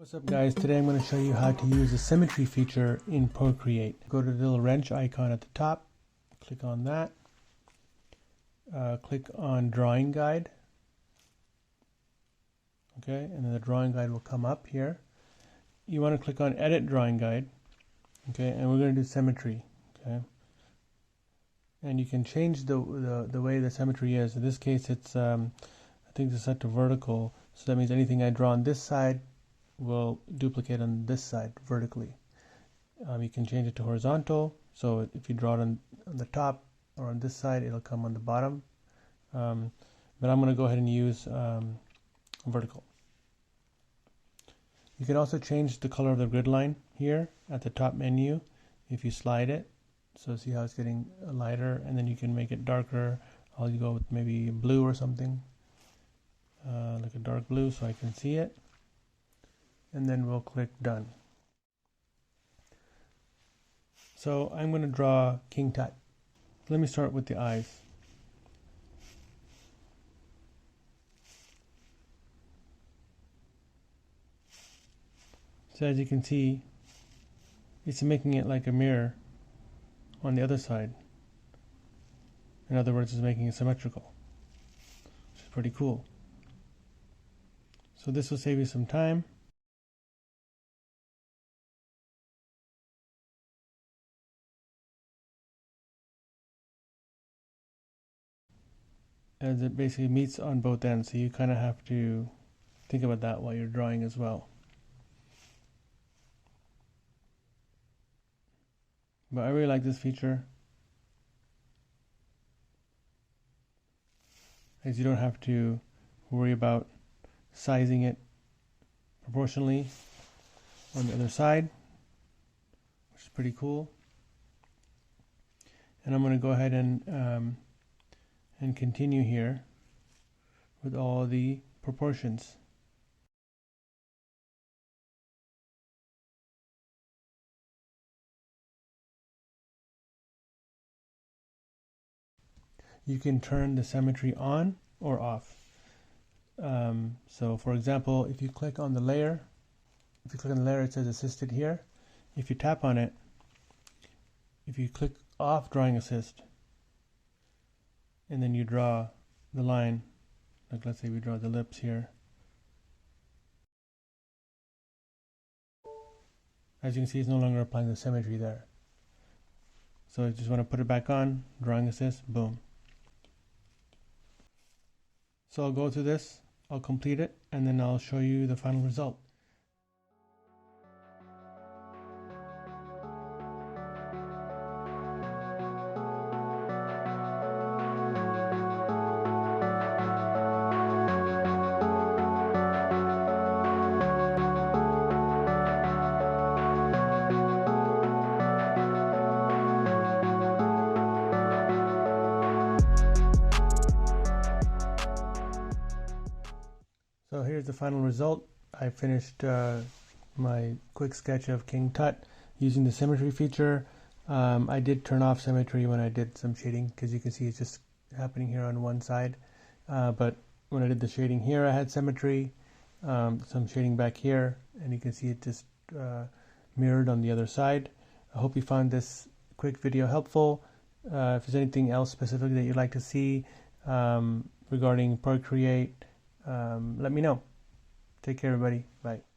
What's up guys, today I'm going to show you how to use the symmetry feature in Procreate. Go to the little wrench icon at the top, click on that, click on drawing guide, okay, and then the drawing guide will come up here. You want to click on edit drawing guide, okay, and we're going to do symmetry, okay, and you can change the way the symmetry is. In this case it's I think it's set to vertical, so that means anything I draw on this side will duplicate on this side vertically. You can change it to horizontal, so if you draw it on the top or on this side, it'll come on the bottom, but I'm going to go ahead and use vertical. You can also change the color of the grid line here at the top menu if you slide it, so see how it's getting lighter, and then you can make it darker. I'll go with maybe blue or something, like a dark blue so I can see it. And then we'll click done. So I'm going to draw King Tut. Let me start with the eyes. So as you can see, it's making it like a mirror on the other side. In other words, it's making it symmetrical, which is pretty cool. So this will save you some time. As it basically meets on both ends, so you kind of have to think about that while you're drawing as well. But I really like this feature, as you don't have to worry about sizing it proportionally on the other side, which is pretty cool. And I'm going to go ahead and continue here with all the proportions. You can turn the symmetry on or off. So for example, if you click on the layer, it says assisted here. If you tap on it, if you click off drawing assist, and then you draw the line, like let's say we draw the lips here. As you can see, it's no longer applying the symmetry there. So I just want to put it back on, drawing assist, boom. So I'll go through this, I'll complete it, and then I'll show you the final result. So here's the final result. I finished my quick sketch of King Tut using the symmetry feature. I did turn off symmetry when I did some shading, because you can see it's just happening here on one side. But when I did the shading here, I had symmetry, some shading back here, and you can see it just mirrored on the other side. I hope you found this quick video helpful. If there's anything else specifically that you'd like to see regarding Procreate, let me know. Take care, everybody. Bye.